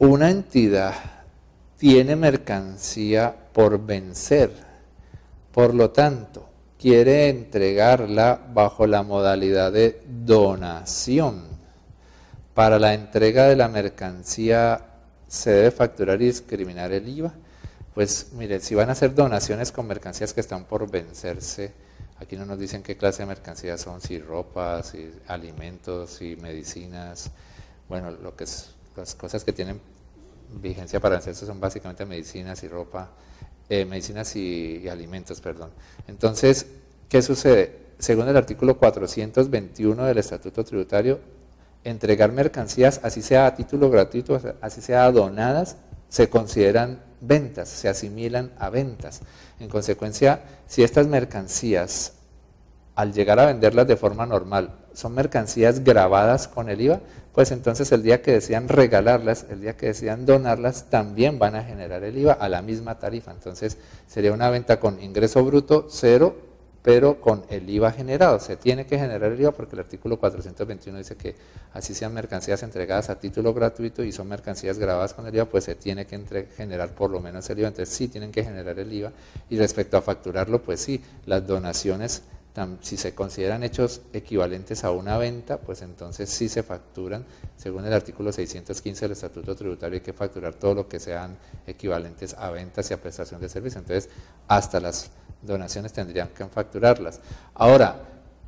una entidad tiene mercancía por vencer, por lo tanto, quiere entregarla bajo la modalidad de donación. Para la entrega de la mercancía se debe facturar y discriminar el IVA. Pues mire, si van a hacer donaciones con mercancías que están por vencerse, aquí no nos dicen qué clase de mercancías son, si ropa, si alimentos, si medicinas. Bueno, lo que es, las cosas que tienen vigencia para vencerse son básicamente medicinas y ropa, medicinas y alimentos, perdón. Entonces, ¿qué sucede? Según el artículo 421 del Estatuto Tributario, entregar mercancías, así sea a título gratuito, así sea donadas, se consideran ventas, se asimilan a ventas. En consecuencia, si estas mercancías, al llegar a venderlas de forma normal, son mercancías grabadas con el IVA, pues entonces el día que decidan regalarlas, el día que decidan donarlas, también van a generar el IVA a la misma tarifa. Entonces sería una venta con ingreso bruto cero, pero con el IVA generado. Se tiene que generar el IVA porque el artículo 421 dice que así sean mercancías entregadas a título gratuito y son mercancías grabadas con el IVA, pues se tiene que generar por lo menos el IVA. Entonces sí tienen que generar el IVA. Y respecto a facturarlo, pues sí, las donaciones, si se consideran hechos equivalentes a una venta, pues entonces sí se facturan. Según el artículo 615 del Estatuto Tributario, hay que facturar todo lo que sean equivalentes a ventas y a prestación de servicio. Entonces, hasta las donaciones tendrían que facturarlas. Ahora,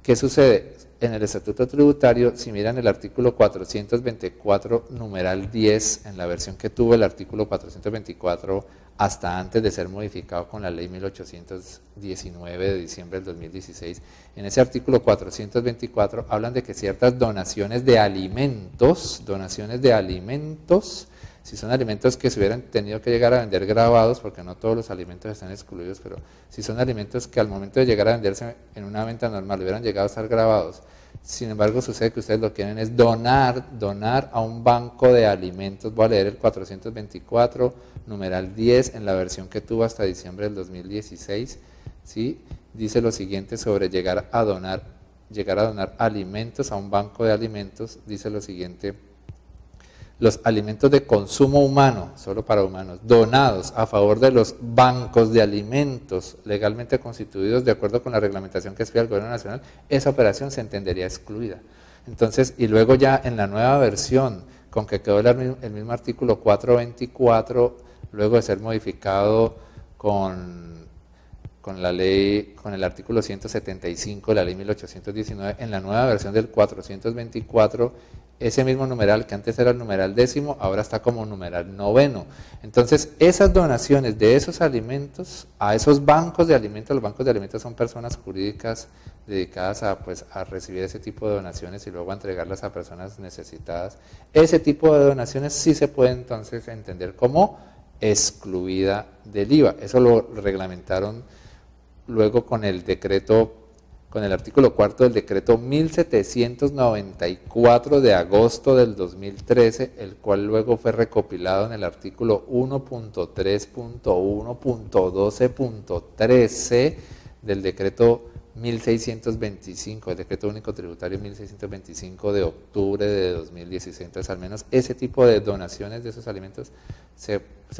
¿qué sucede? En el Estatuto Tributario, si miran el artículo 424, numeral 10, en la versión que tuvo el artículo 424 hasta antes de ser modificado con la ley 1819 de diciembre del 2016, en ese artículo 424 hablan de que ciertas donaciones de alimentos, si son alimentos que se hubieran tenido que llegar a vender grabados, porque no todos los alimentos están excluidos, pero si son alimentos que al momento de llegar a venderse en una venta normal hubieran llegado a estar grabados, sin embargo sucede que ustedes lo que quieren es donar a un banco de alimentos. Voy a leer el 424, numeral 10, en la versión que tuvo hasta diciembre del 2016, ¿sí? Dice lo siguiente sobre llegar a donar alimentos a un banco de alimentos, dice lo siguiente: los alimentos de consumo humano, solo para humanos, donados a favor de los bancos de alimentos legalmente constituidos de acuerdo con la reglamentación que expide el Gobierno Nacional, esa operación se entendería excluida. Entonces, y luego ya en la nueva versión, con que quedó el mismo artículo 424, luego de ser modificado con la ley, con el artículo 175 de la ley 1819, en la nueva versión del 424, ese mismo numeral que antes era el numeral 10º, ahora está como numeral 9º. Entonces, esas donaciones de esos alimentos a esos bancos de alimentos, los bancos de alimentos son personas jurídicas dedicadas a recibir ese tipo de donaciones y luego a entregarlas a personas necesitadas. Ese tipo de donaciones sí se puede entonces entender como excluida del IVA. Eso lo reglamentaron luego con el decreto, con el artículo 4 del decreto 1794 de agosto del 2013, el cual luego fue recopilado en el artículo 1.3.1.12.13 del decreto 1625, el decreto único tributario 1625 de octubre de 2016. Entonces, al menos ese tipo de donaciones de esos alimentos se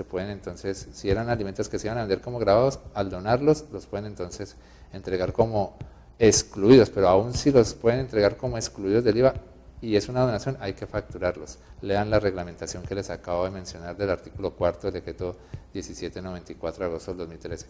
pueden entonces, si eran alimentos que se iban a vender como grabados, al donarlos los pueden entonces entregar como excluidos, pero aún si los pueden entregar como excluidos del IVA y es una donación, hay que facturarlos. Lean la reglamentación que les acabo de mencionar del artículo 4 del decreto 1794 de agosto del 2013.